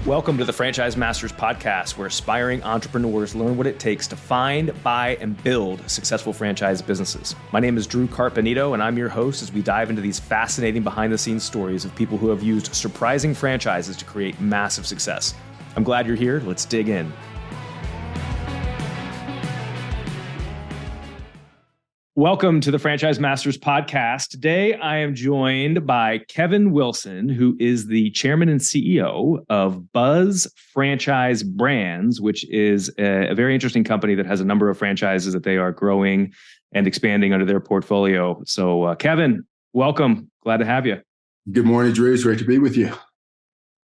Welcome to the Franchise Masters podcast, where aspiring entrepreneurs learn what it takes to find, buy, and build successful franchise businesses. My name is Drew Carpenito, and I'm your host as we dive into these fascinating behind-the-scenes stories of people who have used surprising franchises to create massive success. I'm glad you're here. Let's dig in. Welcome to the Franchise Masters podcast. Today, I am joined by Kevin Wilson, who is the chairman and CEO of Buzz Franchise Brands, which is a very interesting company that has a number of franchises that they are growing and expanding under their portfolio. So, Kevin, welcome. Glad to have you. Good morning, Drew. It's great to be with you.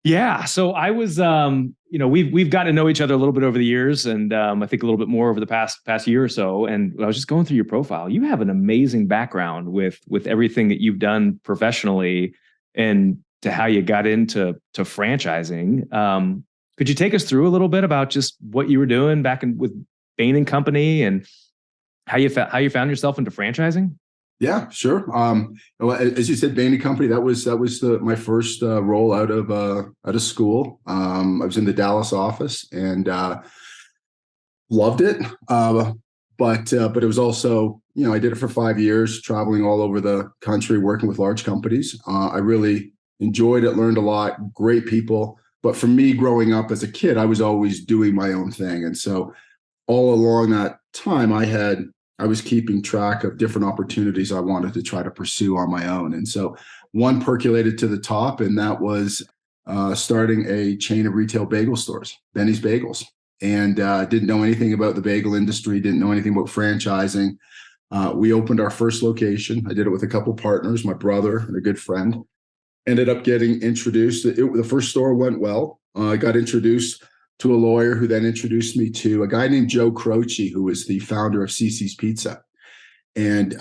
Yeah. So I was, we've gotten to know each other a little bit over the years, and I think a little bit more over the past year or so. And I was just going through your profile. You have an amazing background with everything that you've done professionally and to how you got into franchising. Could you take us through a little bit about just what you were doing back with Bain Company and how you found yourself into franchising? Yeah, sure. As you said, Bain Company. That was my first role out of school. I was in the Dallas office and loved it. But it was also, I did it for 5 years, traveling all over the country, working with large companies. I really enjoyed it, learned a lot, great people. But for me, growing up as a kid, I was always doing my own thing, and so all along that time, I was keeping track of different opportunities I wanted to try to pursue on my own. And so one percolated to the top, and that was starting a chain of retail bagel stores, Benny's Bagels. And didn't know anything about the bagel industry, didn't know anything about franchising. We opened our first location. I did it with a couple partners, my brother and a good friend. Ended up getting introduced. The first store went well. I got introduced to a lawyer who then introduced me to a guy named Joe Croce, who was the founder of CiCi's Pizza. And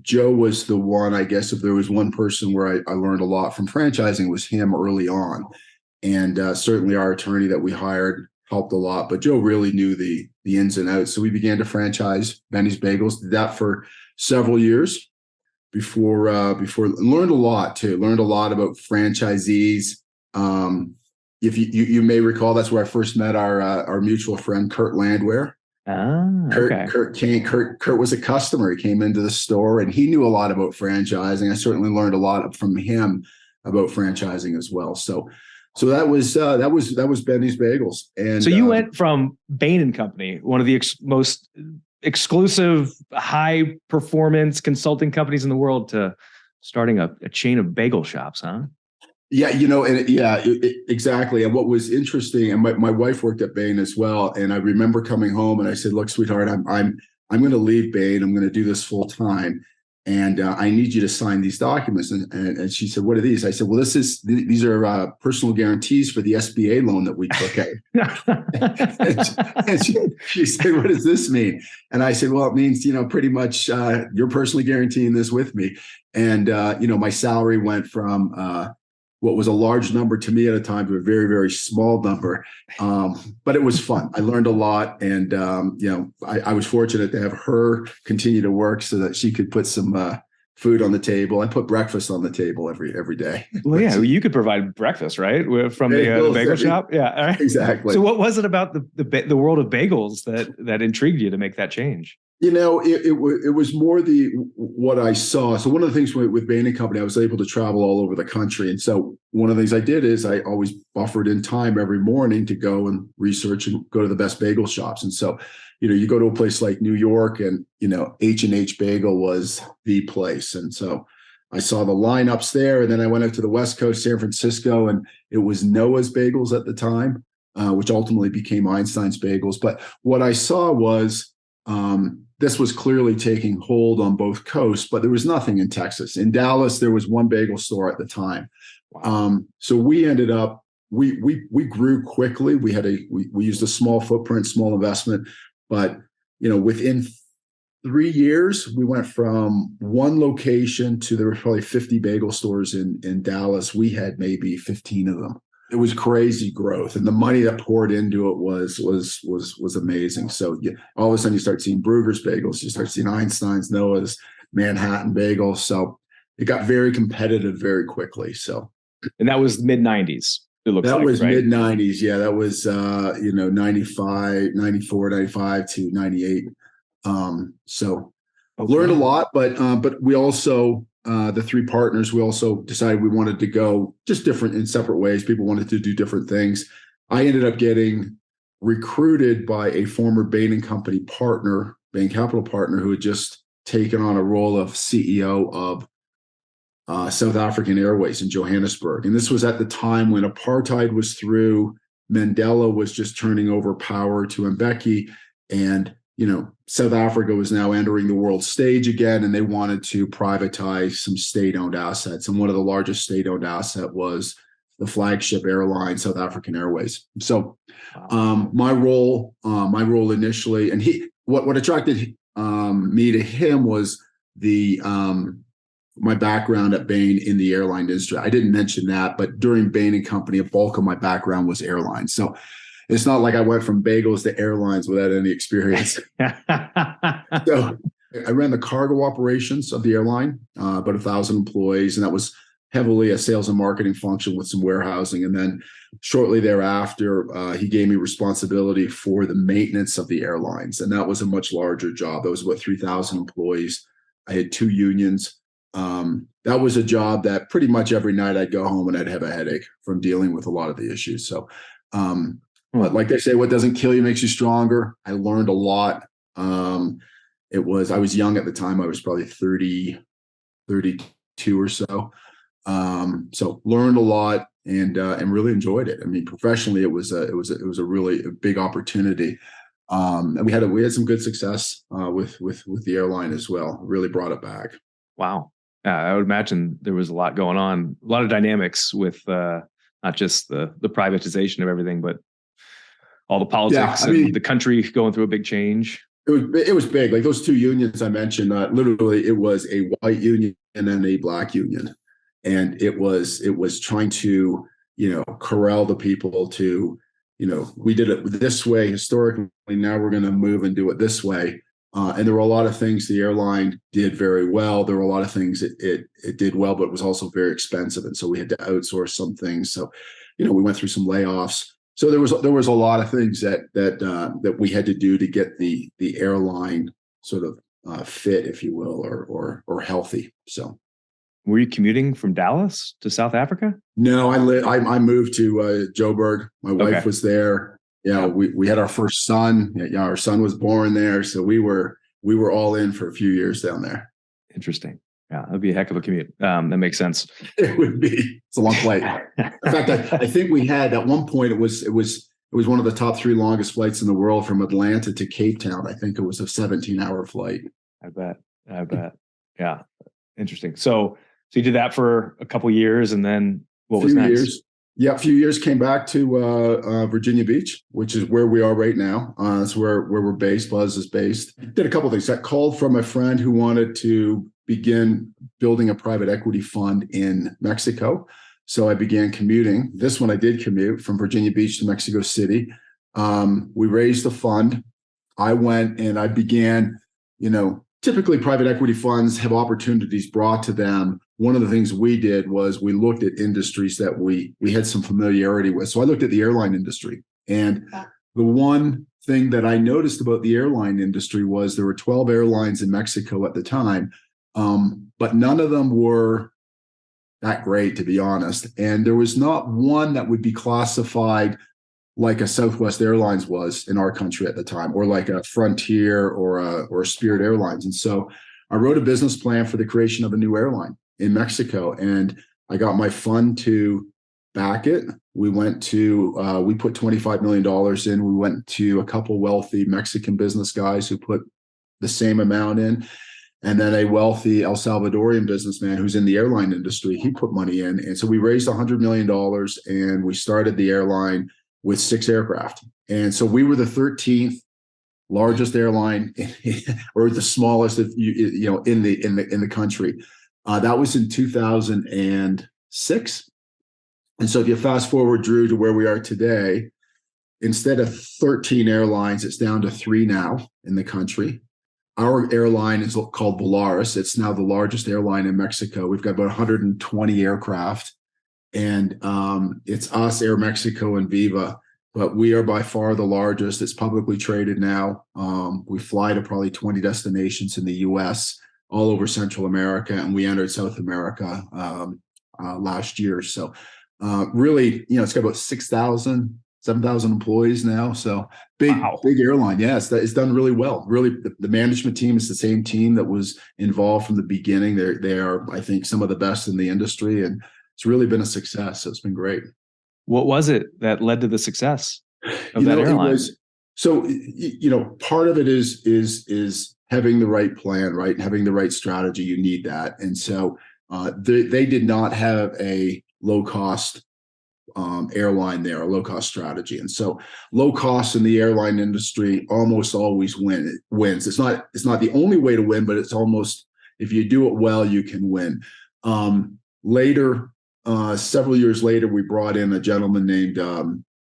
Joe was the one, I guess, if there was one person where I learned a lot from franchising, was him early on. And certainly our attorney that we hired helped a lot, but Joe really knew the ins and outs. So we began to franchise Benny's Bagels, did that for several years before learned a lot too, learned a lot about franchisees. If you may recall, that's where I first met our mutual friend, Kurt Landwehr. Okay. Kurt was a customer. He came into the store and he knew a lot about franchising. I certainly learned a lot from him about franchising as well. So that was Benny's Bagels. And so you went from Bain Company, one of the most exclusive, high performance consulting companies in the world, to starting a chain of bagel shops, huh? Yeah, exactly. And what was interesting, and my wife worked at Bain as well. And I remember coming home and I said, "Look, sweetheart, I'm going to leave Bain. I'm going to do this full time, and I need you to sign these documents." And she said, "What are these?" I said, "Well, these are personal guarantees for the SBA loan that we took out." and she said, "What does this mean?" And I said, "Well, it means pretty much you're personally guaranteeing this with me." And my salary went from what was a large number to me at a time to a very, very small number. But it was fun. I learned a lot. And, I was fortunate to have her continue to work so that she could put some food on the table. I put breakfast on the table every day. Well, yeah, you could provide breakfast, right? From the bagel shop. Yeah. Right. Exactly. So what was it about the world of bagels that intrigued you to make that change? It was more what I saw. So one of the things with Bain Company, I was able to travel all over the country. And so one of the things I did is I always buffered in time every morning to go and research and go to the best bagel shops. And so, you go to a place like New York and, H&H Bagel was the place. And so I saw the lineups there. And then I went out to the West Coast, San Francisco, and it was Noah's Bagels at the time, which ultimately became Einstein's Bagels. But what I saw was, this was clearly taking hold on both coasts, but there was nothing in Texas. In Dallas, there was one bagel store at the time. Wow. So we ended up, we grew quickly. We used a small footprint, small investment, but within 3 years, we went from one location to there were probably 50 bagel stores in Dallas. We had maybe 15 of them. It was crazy growth, and the money that poured into it was amazing. So all of a sudden, you start seeing Bruegger's Bagels, you start seeing Einstein's, Noah's, Manhattan Bagels. So it got very competitive very quickly. So, and that was mid '90s. It looks That like, was right? mid 90s. Yeah, that was 95, 94, 95 to 98. So learned a Okay. lot, but we also the three partners, we also decided we wanted to go just different in separate ways. People wanted to do different things. I ended up getting recruited by a former Bain Company partner, Bain Capital partner, who had just taken on a role of CEO of South African Airways in Johannesburg. And this was at the time when apartheid was through, Mandela was just turning over power to Mbeki, and South Africa was now entering the world stage again, and they wanted to privatize some state-owned assets. And one of the largest state-owned asset was the flagship airline, South African Airways. So my role initially, and what attracted me to him was the my background at Bain in the airline industry. I didn't mention that, but during Bain & Company, a bulk of my background was airlines. So it's not like I went from bagels to airlines without any experience. So I ran the cargo operations of the airline, about 1,000 employees, and that was heavily a sales and marketing function with some warehousing. And then shortly thereafter, he gave me responsibility for the maintenance of the airlines. And that was a much larger job. That was about 3,000 employees. I had 2 unions. That was a job that pretty much every night I'd go home and I'd have a headache from dealing with a lot of the issues. So, but like they say, what doesn't kill you makes you stronger. I learned a lot. I was young at the time. I was probably 30, 32 or so. So learned a lot and really enjoyed it. I mean, professionally, it was a really big opportunity. And we had some good success with the airline as well. Really brought it back. Wow. I would imagine there was a lot going on, a lot of dynamics with not just the privatization of everything, but all the politics and the country going through a big change. It was big. Like those 2 unions I mentioned, literally it was a white union and then a black union. And it was trying to, corral the people to, we did it this way historically. Now we're going to move and do it this way. And there were a lot of things the airline did very well. There were a lot of things it did well, but it was also very expensive. And so we had to outsource some things. So, we went through some layoffs. So there was a lot of things that we had to do to get the airline sort of fit, if you will, or healthy. So. Were you commuting from Dallas to South Africa? No, I moved to Joburg. My wife was there. Yeah, we had our first son. Yeah, our son was born there, so we were all in for a few years down there. Interesting. Yeah, that'd be a heck of a commute. That makes sense. It would be. It's a long flight. In fact, I think we had at one point it was one of the top 3 longest flights in the world from Atlanta to Cape Town. I think it was a 17-hour flight. I bet. Yeah, interesting. So you did that for a couple of years, and then what was next? Years. Yeah, a few years. Came back to Virginia Beach, which is where we are right now. That's where we're based. Buzz is based. Did a couple of things. I called from a friend who wanted to begin building a private equity fund in Mexico. So I began commuting. This one I did commute from Virginia Beach to Mexico City. We raised the fund. I went and I began, typically private equity funds have opportunities brought to them. One of the things we did was we looked at industries that we had some familiarity with. So I looked at the airline industry. And the one thing that I noticed about the airline industry was there were 12 airlines in Mexico at the time, but none of them were that great, to be honest. And there was not one that would be classified like a Southwest Airlines was in our country at the time, or like a Frontier or a Spirit Airlines. And so I wrote a business plan for the creation of a new airline in Mexico, and I got my fund to back it. We put $25 million in. We went to a couple wealthy Mexican business guys who put the same amount in. And then a wealthy El Salvadorian businessman who's in the airline industry, he put money in. And so we raised $100 million and we started the airline with 6 aircraft. And so we were the 13th largest airline or the smallest in the country. That was in 2006. And so if you fast forward, Drew, to where we are today, instead of 13 airlines, it's down to 3 now in the country. Our airline is called Volaris. It's now the largest airline in Mexico. We've got about 120 aircraft. and it's us, Air Mexico, and Viva. But we are by far the largest. It's publicly traded now. We fly to probably 20 destinations in the U.S., all over Central America, and we entered South America last year. So really, it's got about 6,000, 7,000 employees now. So big airline. Yeah, it's done really well. Really, the management team is the same team that was involved from the beginning. They are, I think, some of the best in the industry, and it's really been a success. So it's been great. What was it that led to the success of that airline? So part of it is having the right plan, right? And having the right strategy. You need that. And so they did not have a low cost airline there, a low cost strategy. And so low cost in the airline industry almost always wins. It's not the only way to win, but it's almost, if you do it well, you can win. Several years later, we brought in a gentleman named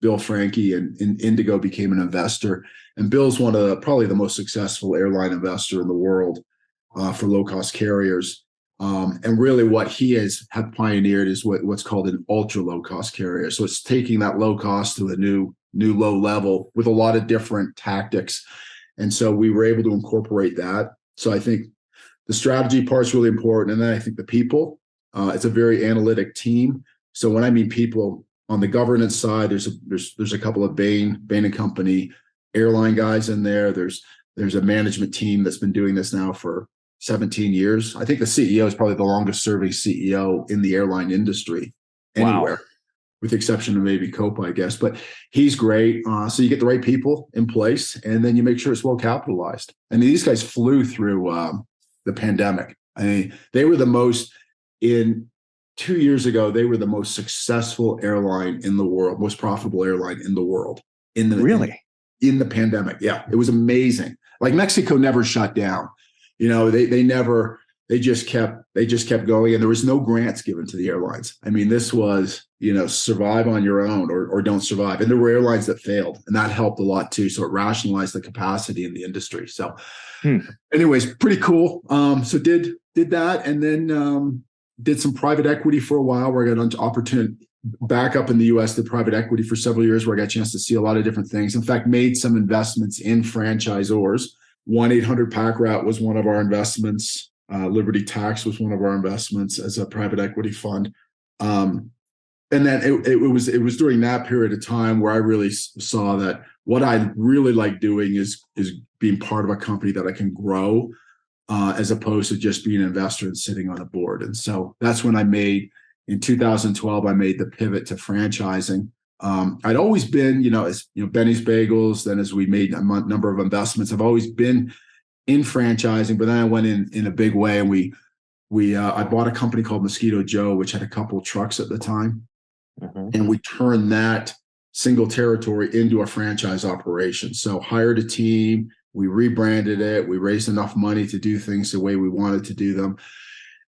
Bill Franke, and Indigo became an investor. And Bill's probably the most successful airline investor in the world for low-cost carriers. And really what he has pioneered is what's called an ultra low-cost carrier. So it's taking that low cost to a new low level with a lot of different tactics. And so we were able to incorporate that. So I think the strategy part is really important. And then I think the people, it's a very analytic team. So when I mean people, on the governance side, there's a couple of Bain Company airline guys in there. There's a management team that's been doing this now for 17 years. I think the CEO is probably the longest serving CEO in the airline industry anywhere, with the exception of maybe Copa, I guess. But he's great. So you get the right people in place, and then you make sure it's well capitalized. I mean, these guys flew through the pandemic. I mean, they were in 2 years ago, they were the most successful airline in the world, most profitable airline in the world. In the pandemic. Yeah, it was amazing. Like Mexico never shut down. They just kept going, and there was no grants given to the airlines. I mean, this was, survive on your own or don't survive. And there were airlines that failed, and that helped a lot too. So it rationalized the capacity in the industry. So anyways, pretty cool. So did that, and then did some private equity for a while, where I got an opportunity back up in the US, did private equity for several years, where I got a chance to see a lot of different things. In fact, made some investments in franchisors. 1-800-PAC-RAT was one of our investments. Liberty Tax was one of our investments as a private equity fund. And then it was during that period of time where I really saw that what I really like doing is being part of a company that I can grow, as opposed to just being an investor and sitting on a board. And so that's when in 2012, I made the pivot to franchising. I'd always been, Benny's Bagels. Then as we made a number of investments, I've always been in franchising, but then I went in a big way, and I bought a company called Mosquito Joe, which had a couple trucks at the time. And we turned that single territory into a franchise operation. So hired a team, we rebranded it, we raised enough money to do things the way we wanted to do them.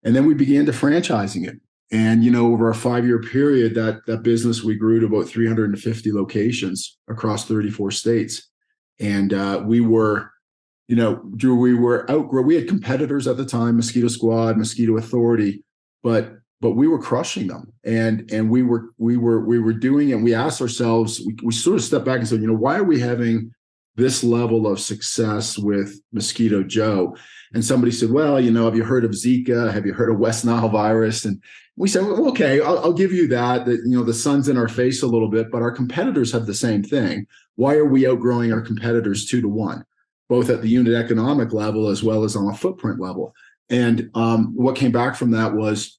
And then we began to franchising it. And, over a 5-year period, that business, we grew to about 350 locations across 34 states. And Drew, we had competitors at the time, Mosquito Squad, Mosquito Authority, but we were crushing them. And we were doing it. And we asked ourselves, we sort of stepped back and said, why are we having this level of success with Mosquito Joe? And somebody said, well, have you heard of Zika? Have you heard of West Nile virus? And we said, well, okay, I'll give you that, the sun's in our face a little bit, but our competitors have the same thing. Why are we outgrowing our competitors 2-1, both at the unit economic level as well as on a footprint level? And what came back from that was,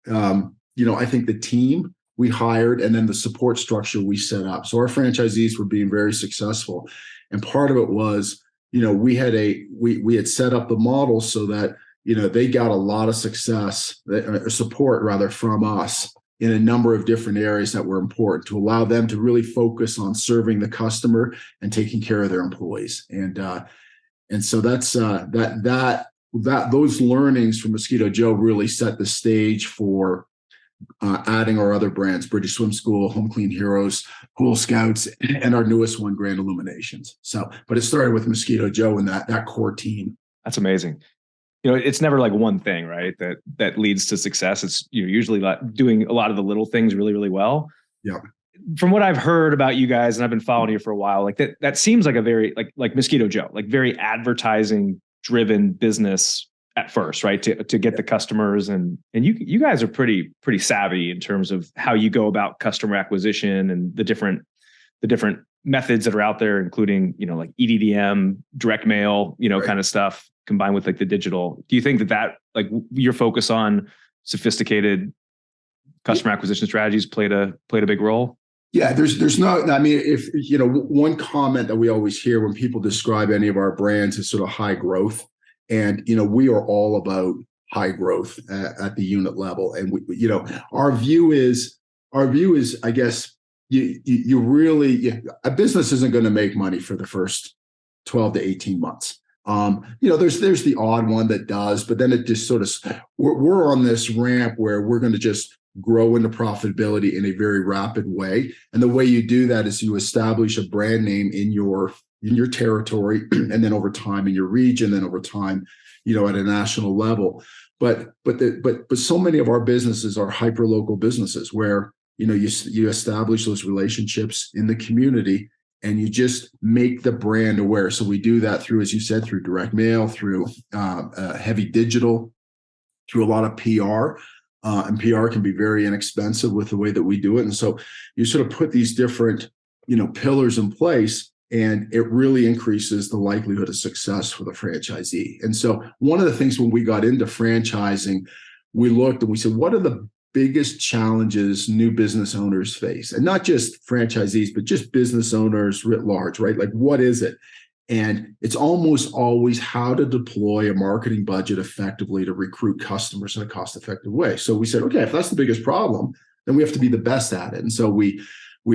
I think the team we hired and then the support structure we set up. So our franchisees were being very successful. And part of it was, we had set up the model so that, they got a lot of support rather from us in a number of different areas that were important to allow them to really focus on serving the customer and taking care of their employees. And so that's those learnings from Mosquito Joe really set the stage for adding our other brands, British Swim School, Home Clean Heroes, Pool Scouts, and our newest one, Grand Illuminations. So, but it started with Mosquito Joe and that core team. That's amazing. it's never like one thing, right? That leads to success. It's usually doing a lot of the little things really, really well. Yeah. From what I've heard about you guys, and I've been following you for a while, like that seems like a very like Mosquito Joe, like very advertising driven business at first, right? To get the customers, and you guys are pretty savvy in terms of how you go about customer acquisition and the different methods that are out there, including like EDDM, direct mail, kind of stuff combined with like the digital. Do you think that like your focus on sophisticated customer acquisition strategies played a big role? Yeah, there's no, I mean, if one comment that we always hear when people describe any of our brands is sort of high growth, and we are all about high growth at the unit level, and our view is, I guess, you really, a business isn't going to make money for the first 12 to 18 months. There's the odd one that does, but then it just sort of, we're on this ramp where we're going to just grow into profitability in a very rapid way. And the way you do that is you establish a brand name in your territory, and then over time in your region, then over time, at a national level. But so many of our businesses are hyper local businesses where you establish those relationships in the community, and you just make the brand aware. So we do that through, as you said, through direct mail, through heavy digital, through a lot of PR. And PR can be very inexpensive with the way that we do it. And so you sort of put these different, pillars in place, and it really increases the likelihood of success for the franchisee. And so one of the things when we got into franchising, we looked and we said, what are the biggest challenges new business owners face? And not just franchisees, but just business owners writ large, right? Like, what is it? And it's almost always how to deploy a marketing budget effectively to recruit customers in a cost-effective way. So we said, okay, if that's the biggest problem, then we have to be the best at it. And so we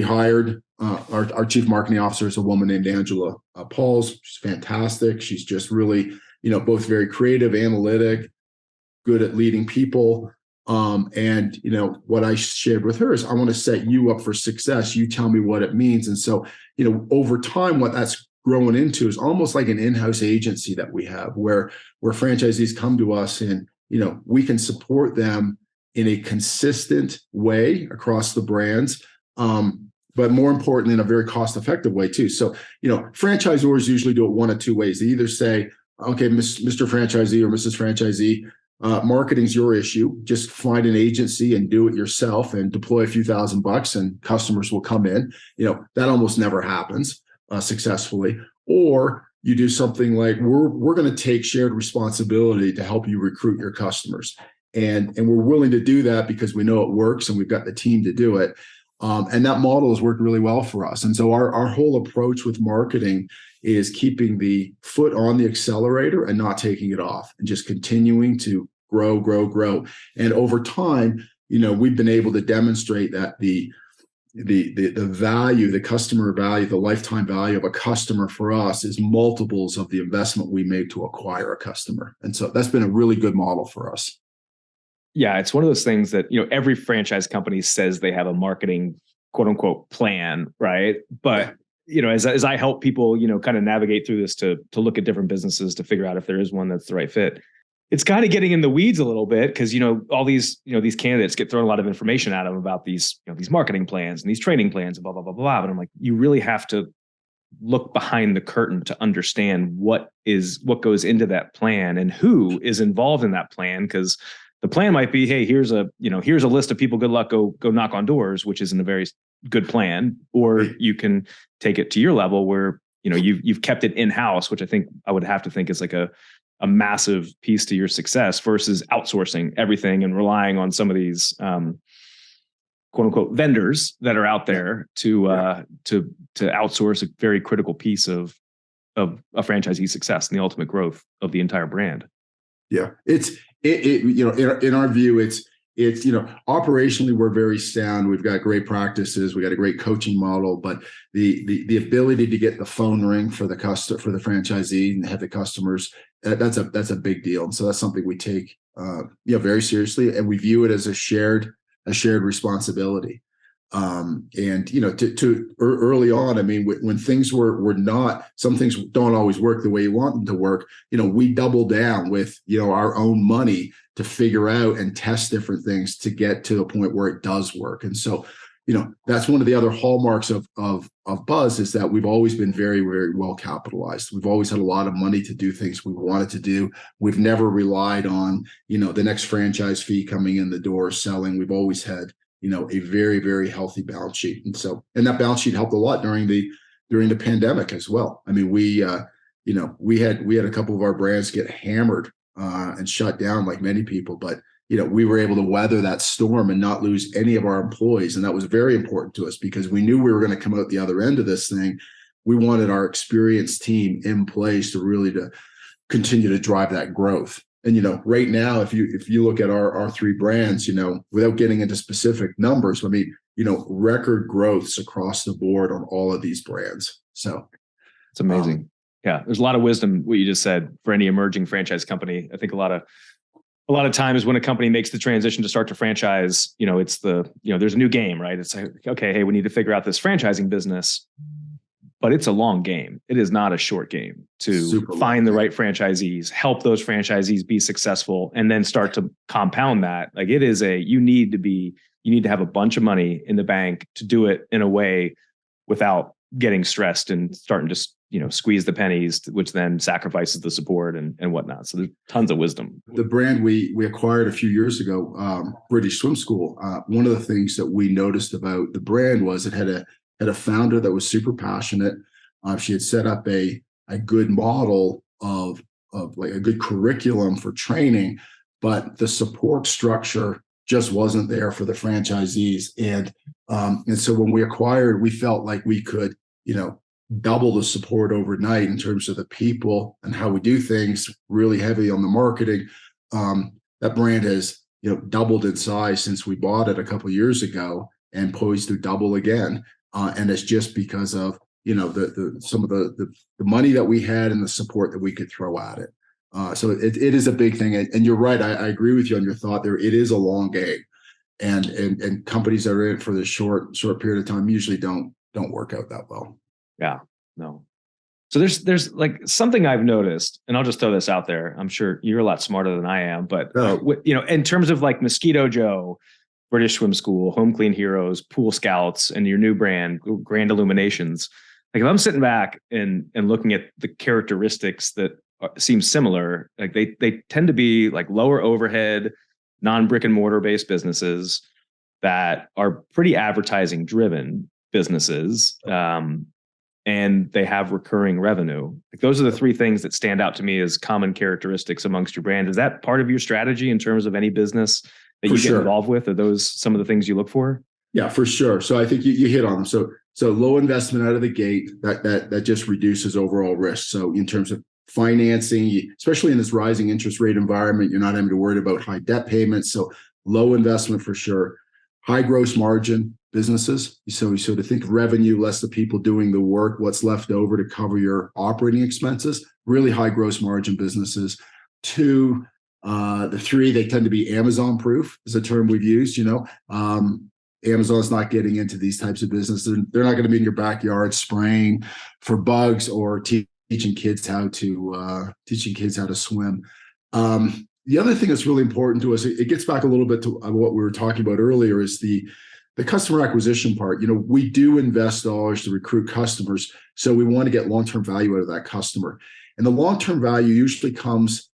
hired our chief marketing officer is a woman named Angela Pauls. She's fantastic. She's just really, both very creative, analytic, good at leading people. And what I shared with her is, I want to set you up for success. You tell me what it means. And so, over time, what that's growing into is almost like an in-house agency that we have where franchisees come to us, and we can support them in a consistent way across the brands, but more importantly, in a very cost-effective way too. So franchisors usually do it one of two ways. They either say, okay, Mr. Franchisee or Mrs. Franchisee, marketing's your issue. Just find an agency and do it yourself and deploy a few $1,000 and customers will come in. That almost never happens successfully. Or you do something like, we're going to take shared responsibility to help you recruit your customers. And we're willing to do that because we know it works and we've got the team to do it. And that model has worked really well for us. And so our whole approach with marketing is keeping the foot on the accelerator and not taking it off, and just continuing to grow. And over time, we've been able to demonstrate that the value, the customer value, the lifetime value of a customer for us is multiples of the investment we make to acquire a customer. And so that's been a really good model for us. Yeah, it's one of those things that, every franchise company says they have a marketing quote unquote plan, right? But, as I help people, kind of navigate through this to look at different businesses to figure out if there is one that's the right fit, it's kind of getting in the weeds a little bit, because, all these, these candidates get thrown a lot of information at them about these, these marketing plans and these training plans and blah, blah, blah, blah. But I'm like, you really have to look behind the curtain to understand what goes into that plan and who is involved in that plan. Because the plan might be, hey, here's a list of people, good luck, go knock on doors, which isn't a very good plan. Or you can take it to your level where, you've kept it in-house, which I would have to think is like a massive piece to your success, versus outsourcing everything and relying on some of these quote unquote vendors that are out there to outsource a very critical piece of a franchisee's success and the ultimate growth of the entire brand. Yeah, in our view, it's operationally we're very sound. We've got great practices. We got a great coaching model, but the ability to get the phone ring for the franchisee and have the customers, that's a big deal. And so that's something we take very seriously, and we view it as a shared responsibility. And early on, I mean, when things were not, some things don't always work the way you want them to work. We double down with our own money to figure out and test different things to get to a point where it does work. And so, that's one of the other hallmarks of Buzz, is that we've always been very, very well capitalized. We've always had a lot of money to do things we wanted to do. We've never relied on, the next franchise fee coming in the door, selling. We've always had, a very, very healthy balance sheet. And that balance sheet helped a lot during the pandemic as well. I mean, we had a couple of our brands get hammered and shut down like many people, but we were able to weather that storm and not lose any of our employees. And that was very important to us, because we knew we were going to come out the other end of this thing. We wanted our experienced team in place to really to continue to drive that growth. And, right now, if you look at our three brands, without getting into specific numbers, I mean, record growths across the board on all of these brands. So it's amazing. Yeah. There's a lot of wisdom, what you just said, for any emerging franchise company. I think a lot of times when a company makes the transition to start to franchise, it's there's a new game, right? It's like, okay, hey, we need to figure out this franchising business, but it's a long game. It is not a short game to find the right franchisees, help those franchisees be successful, and then start to compound that. Like, it is you need to have a bunch of money in the bank to do it in a way without getting stressed and starting to squeeze the pennies, which then sacrifices the support and whatnot. So there's tons of wisdom. The brand we acquired a few years ago, British Swim School, one of the things that we noticed about the brand was it had a founder that was super passionate. She had set up a good model of like a good curriculum for training, but the support structure just wasn't there for the franchisees. And so when we acquired, we felt like we could, double the support overnight in terms of the people and how we do things, really heavy on the marketing. That brand has, doubled in size since we bought it a couple of years ago, and poised to double again. And it's just because of, some of the money that we had and the support that we could throw at it. So it is a big thing. And you're right. I agree with you on your thought there. It is a long game, and companies that are in it for the short period of time usually don't work out that well. Yeah, no. So there's like something I've noticed, and I'll just throw this out there. I'm sure you're a lot smarter than I am, but in terms of like Mosquito Joe, British Swim School, Home Clean Heroes, Pool Scouts, and your new brand, Grand Illuminations. Like, if I'm sitting back and looking at the characteristics that seem similar, like they tend to be like lower overhead, non-brick and mortar based businesses that are pretty advertising driven businesses. And they have recurring revenue. Like, those are the three things that stand out to me as common characteristics amongst your brand. Is that part of your strategy in terms of any business that you get involved with? Are those some of the things you look for? Yeah, for sure. So I think you hit on them. So low investment out of the gate, that just reduces overall risk. So in terms of financing, especially in this rising interest rate environment, you're not having to worry about high debt payments. So low investment for sure. High gross margin businesses. So to think of revenue less the people doing the work, what's left over to cover your operating expenses. Really high gross margin businesses. Two, the three, they tend to be Amazon proof, is a term we've used. Amazon's not getting into these types of businesses. They're not going to be in your backyard spraying for bugs or teaching kids how to swim. The other thing that's really important to us, it gets back a little bit to what we were talking about earlier, is the customer acquisition part. We do invest dollars to recruit customers, so we want to get long-term value out of that customer. And the long-term value usually comes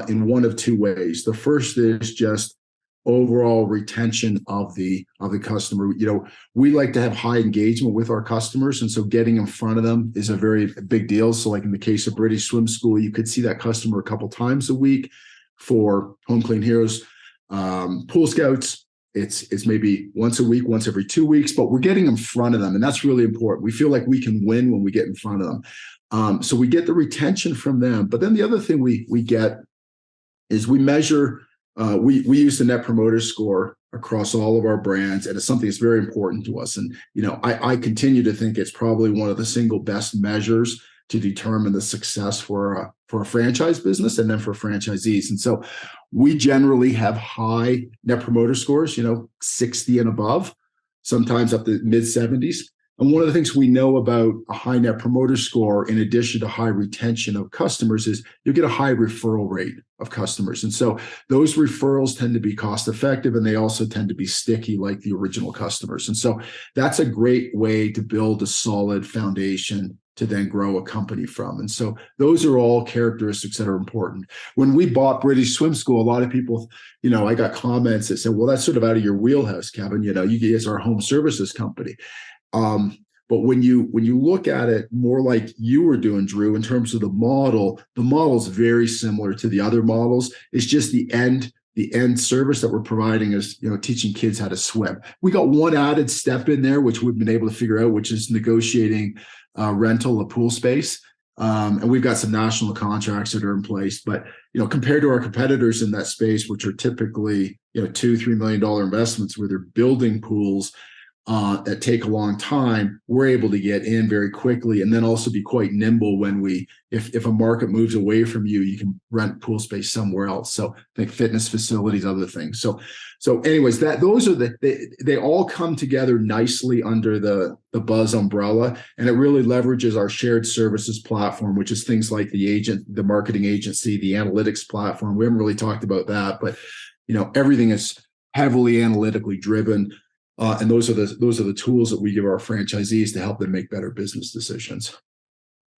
in one of two ways. The first is just overall retention of the customer. We like to have high engagement with our customers, and so getting in front of them is a very big deal. So like in the case of British Swim School, you could see that customer a couple times a week. For Home Clean Heroes, Pool Scouts, it's maybe once a week, once every 2 weeks, but we're getting in front of them, and that's really important. We feel like we can win when we get in front of them. So we get the retention from them. But then the other thing we get is we measure. We use the Net Promoter Score across all of our brands, and it's something that's very important to us. And I continue to think it's probably one of the single best measures to determine the success for a franchise business and then for franchisees. And so we generally have high Net Promoter Scores, 60 and above. sometimes up to mid 70s. And one of the things we know about a high net promoter score, in addition to high retention of customers, is you get a high referral rate of customers. And so those referrals tend to be cost effective, and they also tend to be sticky like the original customers. And so that's a great way to build a solid foundation to then grow a company from. And so those are all characteristics that are important. When we bought British Swim School, a lot of people, I got comments that said, well, that's sort of out of your wheelhouse, Kevin. You guys are a home services company. But when you look at it more like you were doing, Drew, in terms of the model's very similar to the other models. It's just the end service that we're providing is, teaching kids how to swim. We got one added step in there, which we've been able to figure out, which is negotiating rental of pool space. And we've got some national contracts that are in place. But, compared to our competitors in that space, which are typically, $2-3 million investments where they're building pools that take a long time, we're able to get in very quickly and then also be quite nimble when if a market moves away from you, you can rent pool space somewhere else. So think fitness facilities, other things. So anyways, they all come together nicely under the Buzz umbrella, and it really leverages our shared services platform, which is things like the marketing agency, the analytics platform. We haven't really talked about that, but everything is heavily analytically driven. And those are the tools that we give our franchisees to help them make better business decisions.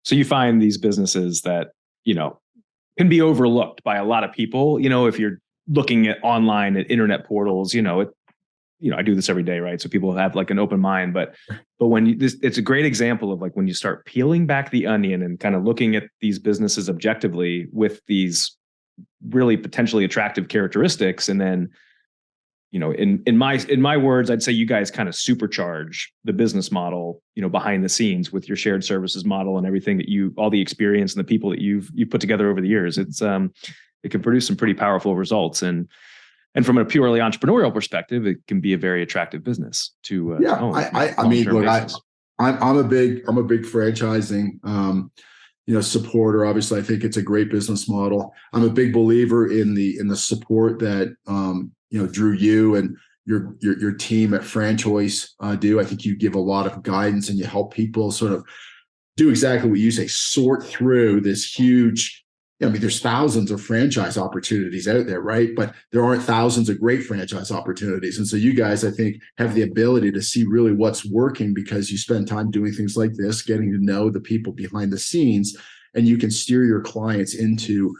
So you find these businesses that, can be overlooked by a lot of people, if you're looking at online at internet portals, I do this every day, right? So people have like an open mind, but it's a great example of like when you start peeling back the onion and kind of looking at these businesses objectively with these really potentially attractive characteristics. And then, in my words, I'd say you guys kind of supercharge the business model, behind the scenes with your shared services model and everything that all the experience and the people that you've put together over the years. It can produce some pretty powerful results. And from a purely entrepreneurial perspective, it can be a very attractive business to own. I mean, look, I'm a big franchising supporter. Obviously, I think it's a great business model. I'm a big believer in the support that Drew, you and your team at Franchoice do. I think you give a lot of guidance and you help people sort of do exactly what you say, sort through this huge. There's thousands of franchise opportunities out there, right? But there aren't thousands of great franchise opportunities. And so you guys, I think, have the ability to see really what's working because you spend time doing things like this, getting to know the people behind the scenes, and you can steer your clients into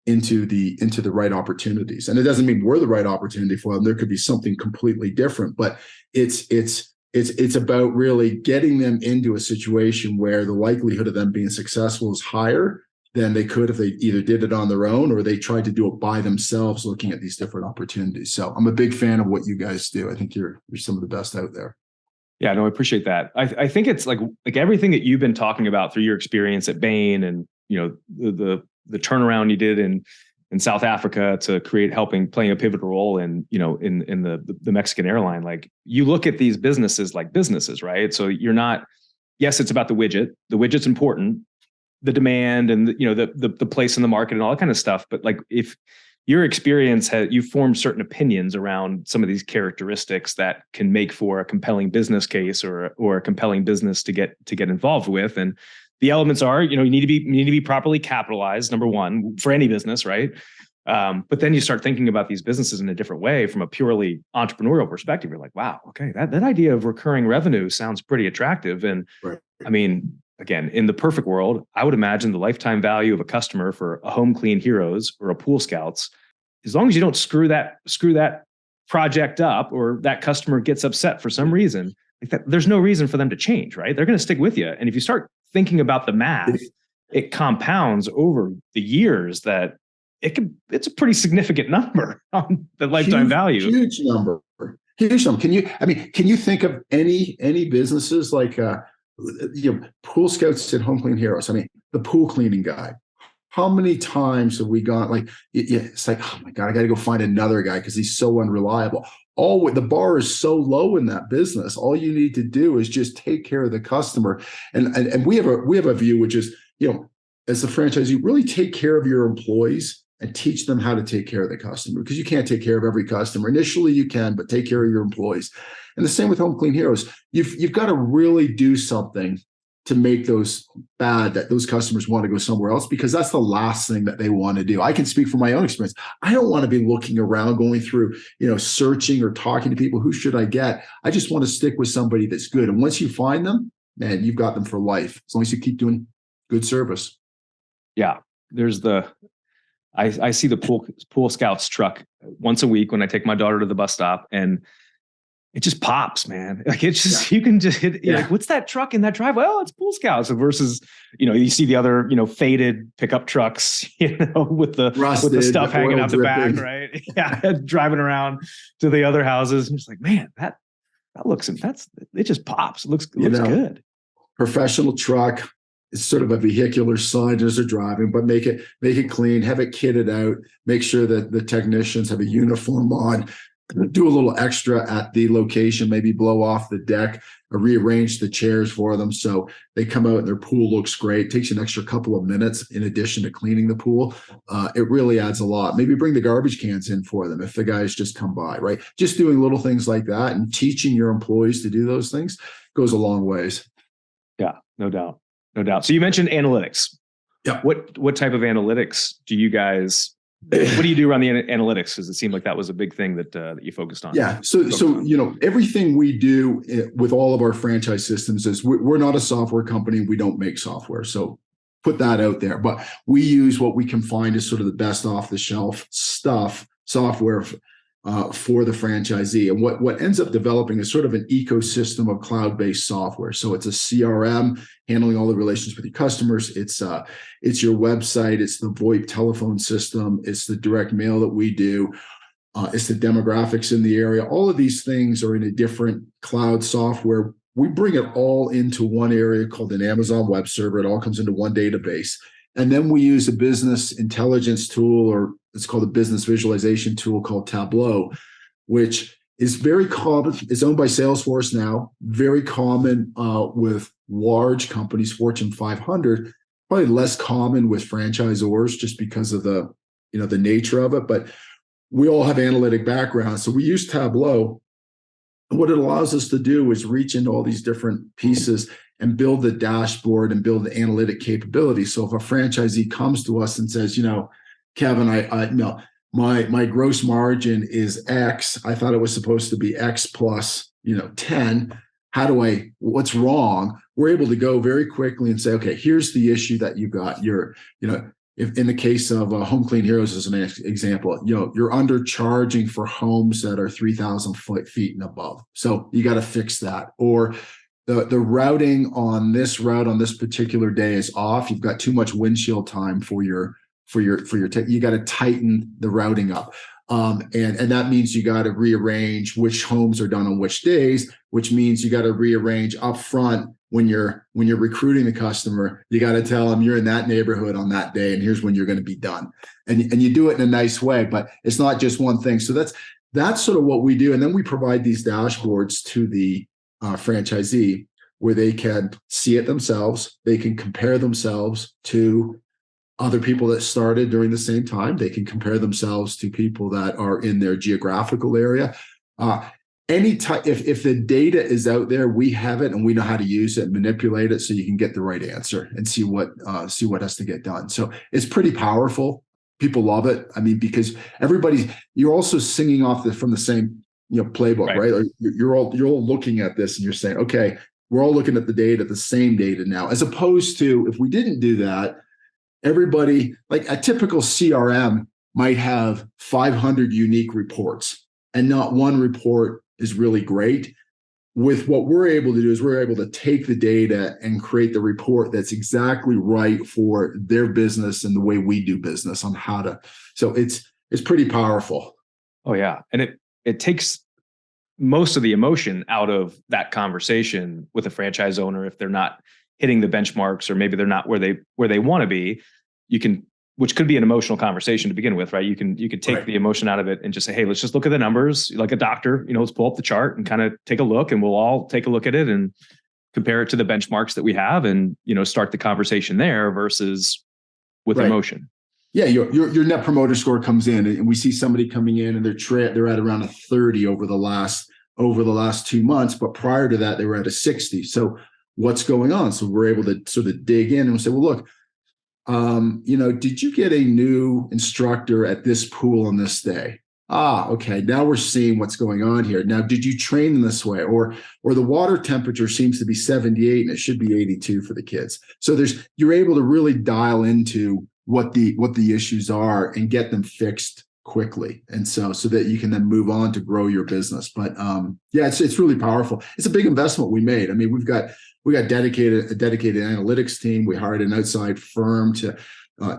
the right opportunities. And it doesn't mean we're the right opportunity for them. There could be something completely different, but it's about really getting them into a situation where the likelihood of them being successful is higher than they could if they either did it on their own or they tried to do it by themselves, looking at these different opportunities. So I'm a big fan of what you guys do. I think you're some of the best out there. Yeah, no, I appreciate that. I think it's like everything that you've been talking about through your experience at Bain and the turnaround you did in South Africa to playing a pivotal role in the Mexican airline. Like, you look at these businesses like businesses, right? So you're not, yes, it's about the widget. The widget's important, the demand and the place in the market and all that kind of stuff. But like, if your experience you formed certain opinions around some of these characteristics that can make for a compelling business case or a compelling business to get involved with. And the elements are, you need to be properly capitalized, number one, for any business, right? But then you start thinking about these businesses in a different way from a purely entrepreneurial perspective. You're like, wow, okay, that idea of recurring revenue sounds pretty attractive. And right. I mean, again, in the perfect world, I would imagine the lifetime value of a customer for a Home Clean Heroes or a Pool Scouts, as long as you don't screw that project up or that customer gets upset for some reason, like that, there's no reason for them to change, right? They're going to stick with you. And if you start thinking about the math, it compounds over the years that it's a pretty significant number on the lifetime value. Huge number. Can you think of any businesses like Pool Scouts and Home Clean Heroes? I mean, the pool cleaning guy. How many times have we gone like, it's like, oh my God, I got to go find another guy because he's so unreliable. The bar is so low in that business. All you need to do is just take care of the customer. And we have a view, which is, as a franchisee, really take care of your employees and teach them how to take care of the customer, because you can't take care of every customer. Initially you can, but take care of your employees. And the same with Home Clean Heroes. You've got to really do something to make those customers want to go somewhere else, because that's the last thing that they want to do. I can speak from my own experience. I don't want to be looking around, going through, searching or talking to people. Who should I get? I just want to stick with somebody that's good. And once you find them, man, you've got them for life, as long as you keep doing good service. Yeah. I see the pool scouts truck once a week when I take my daughter to the bus stop, and it just pops, man. Like it's just, you can just hit, like, what's that truck in that driveway? Oh, it's Pool Scouts. Versus, you see the other, faded pickup trucks, with the stuff hanging out the back, right? Yeah. Driving around to the other houses. And it's like, man, it just pops. It looks good. Professional truck. It's sort of a vehicular side as they're driving, but make it clean, have it kitted out, make sure that the technicians have a uniform on, do a little extra at the location, maybe blow off the deck or rearrange the chairs for them so they come out and their pool looks great. It takes you an extra couple of minutes in addition to cleaning the pool. It really adds a lot. Maybe bring the garbage cans in for them if the guys just come by, right? Just doing little things like that and teaching your employees to do those things goes a long ways. Yeah, no doubt. No doubt. So you mentioned analytics. Yeah. What type of analytics do you guys, what do you do around the analytics? Because it seemed like that was a big thing that you focused on. Yeah. So everything we do with all of our franchise systems is we're not a software company. We don't make software. So put that out there. But we use what we can find as sort of the best off the shelf software for the franchisee. And what ends up developing is sort of an ecosystem of cloud-based software. So it's a CRM handling all the relations with your customers. It's your website. It's the VoIP telephone system. It's the direct mail that we do. It's the demographics in the area. All of these things are in a different cloud software. We bring it all into one area called an Amazon Web Server. It all comes into one database. And then we use a business intelligence tool, or it's called a business visualization tool called Tableau, which is very common. It's owned by Salesforce now, very common with large companies, Fortune 500, probably less common with franchisors just because of the nature of it. But we all have analytic backgrounds. So we use Tableau. And what it allows us to do is reach into all these different pieces and build the dashboard and build the analytic capability. So if a franchisee comes to us and says, Kevin, my gross margin is X. I thought it was supposed to be X plus, 10. What's wrong? We're able to go very quickly and say, okay, here's the issue that you got. If in the case of Home Clean Heroes as an example, you're undercharging for homes that are 3,000 feet and above. So you got to fix that. Or the routing on this route on this particular day is off. You've got too much windshield time for your you got to tighten the routing up. And that means you got to rearrange which homes are done on which days, which means you got to rearrange up front when you're recruiting the customer. You got to tell them you're in that neighborhood on that day, and here's when you're going to be done. And you do it in a nice way, but it's not just one thing. So that's sort of what we do. And then we provide these dashboards to the franchisee where they can see it themselves. They can compare themselves to other people that started during the same time. They can compare themselves to people that are in their geographical area. If the data is out there, we have it and we know how to use it and manipulate it so you can get the right answer and see what has to get done. So it's pretty powerful. People love it. I mean, because you're also singing off from the same playbook, right? Like you're all looking at this and you're saying, okay, we're all looking at the same data now, as opposed to if we didn't do that, everybody, like a typical CRM might have 500 unique reports and not one report is really great. With what we're able to do is we're able to take the data and create the report that's exactly right for their business and the way we do business on how to. So it's pretty powerful. Oh yeah. And it takes most of the emotion out of that conversation with a franchise owner. If they're not hitting the benchmarks, or maybe they're not where they want to be, which could be an emotional conversation to begin with, right? You could take the emotion out of it and just say, hey, let's just look at the numbers like a doctor, let's pull up the chart and kind of take a look, and we'll all take a look at it and compare it to the benchmarks that we have, and, start the conversation there versus with emotion. Yeah. Your net promoter score comes in, and we see somebody coming in and they're at around a 30 over the last over the last 2 months, but prior to that, they were at a 60. So what's going on? So we're able to sort of dig in and say, well, look, did you get a new instructor at this pool on this day? Okay. Now we're seeing what's going on here. Now, did you train in this way? Or the water temperature seems to be 78 and it should be 82 for the kids. So you're able to really dial into what the issues are and get them fixed quickly. And so that you can then move on to grow your business. But it's really powerful. It's a big investment we made. I mean, we got a dedicated analytics team. We hired an outside firm to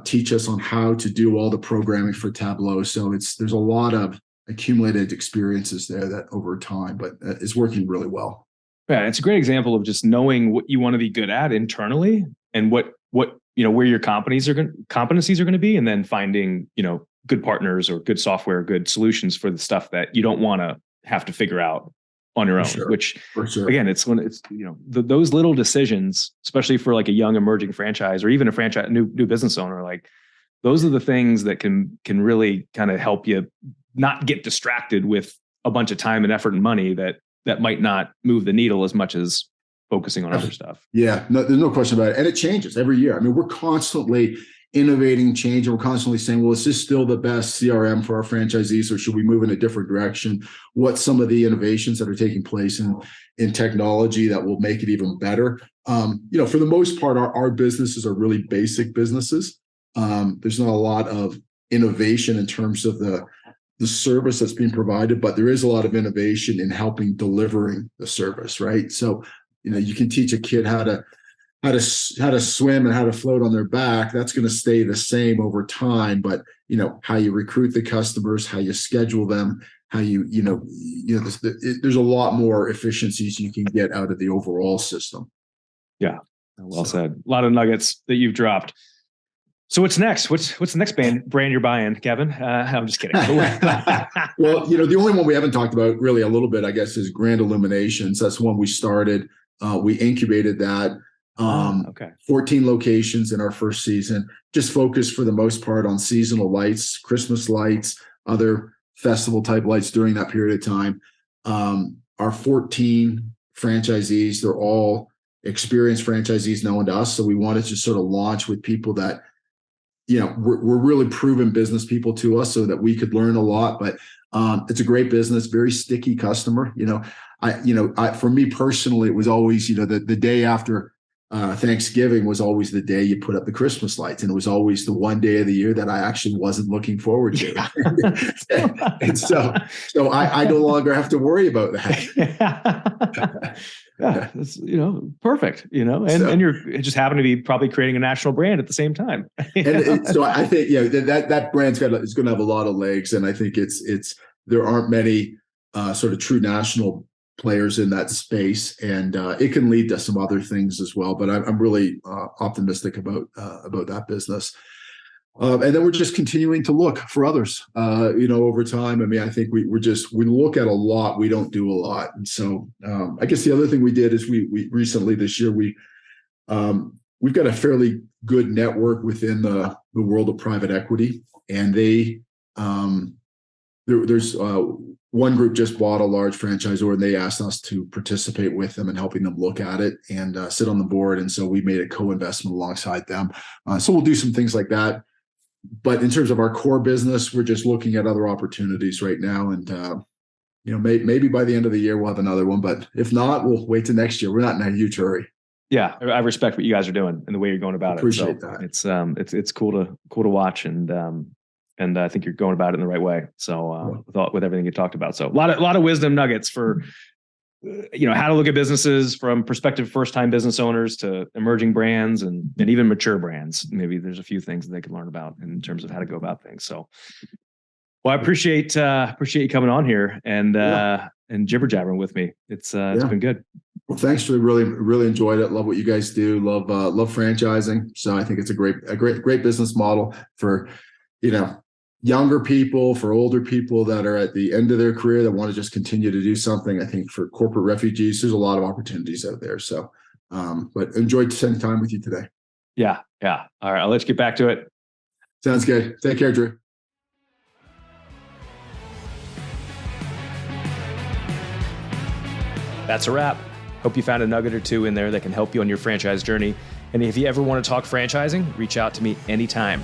teach us on how to do all the programming for Tableau. So there's a lot of accumulated experiences there that over time, but it's working really well. Yeah, it's a great example of just knowing what you want to be good at internally and what where your competencies are going to be, and then finding good partners or good software, good solutions for the stuff that you don't want to have to figure out on your own. Sure. Which For sure. Again, it's when it's those little decisions, especially for like a young emerging franchise or even a franchise new business owner, like those are the things that can really kind of help you not get distracted with a bunch of time and effort and money that might not move the needle as much as focusing on other stuff. Yeah, no, there's no question about it. And it changes every year. I mean, we're constantly innovating, changing. We're constantly saying, well, is this still the best CRM for our franchisees, or should we move in a different direction? What's some of the innovations that are taking place in technology that will make it even better? For the most part, our businesses are really basic businesses. There's not a lot of innovation in terms of the service that's being provided, but there is a lot of innovation in helping delivering the service, right? So, you can teach a kid how to swim and how to float on their back. That's going to stay the same over time. But, how you recruit the customers, how you schedule them, how there's a lot more efficiencies you can get out of the overall system. Yeah. Well said. A lot of nuggets that you've dropped. So what's next? What's the next brand you're buying, Kevin? I'm just kidding. Well, the only one we haven't talked about really a little bit, I guess, is Grand Illuminations. That's one we started. We incubated that. 14 locations in our first season, just focused for the most part on seasonal lights, Christmas lights, other festival type lights during that period of time. Our 14 franchisees, they're all experienced franchisees known to us. So we wanted to sort of launch with people that, we're really proven business people to us so that we could learn a lot. But it's a great business, very sticky customer. For me personally, it was always, the day after Thanksgiving was always the day you put up the Christmas lights. And it was always the one day of the year that I actually wasn't looking forward to. And so I no longer have to worry about that. Yeah, it's, perfect, and you're just happen to be probably creating a national brand at the same time. So I think, that brand's it's going to have a lot of legs. And I think there aren't many sort of true national players in that space, and it can lead to some other things as well. But I'm really optimistic about that business. And then we're just continuing to look for others, over time. I mean, I think we look at a lot, we don't do a lot. And so I guess the other thing we did is we recently this year, we've got a fairly good network within the world of private equity. And there's one group just bought a large franchisor, and they asked us to participate with them in helping them look at it and sit on the board. And so we made a co-investment alongside them. So we'll do some things like that. But in terms of our core business, we're just looking at other opportunities right now. And, maybe by the end of the year, we'll have another one. But if not, we'll wait till next year. We're not in a huge hurry. Yeah, I respect what you guys are doing and the way you're going about it. Appreciate that. It's cool to watch, and I think you're going about it in the right way. So with everything you talked about, so a lot of wisdom nuggets for how to look at businesses from prospective first-time business owners to emerging brands and even mature brands. Maybe there's a few things that they can learn about in terms of how to go about things. So, well, I appreciate you coming on here and jibber jabbering with me. It's been good. Well, thanks. Really, really enjoyed it. Love what you guys do. Love franchising. So I think it's a great business model for, younger people, for older people that are at the end of their career that want to just continue to do something. I think for corporate refugees, there's a lot of opportunities out there. So, but enjoyed spending time with you today. Yeah. All right. I'll let you get back to it. Sounds good. Take care, Drew. That's a wrap. Hope you found a nugget or two in there that can help you on your franchise journey. And if you ever want to talk franchising, reach out to me anytime.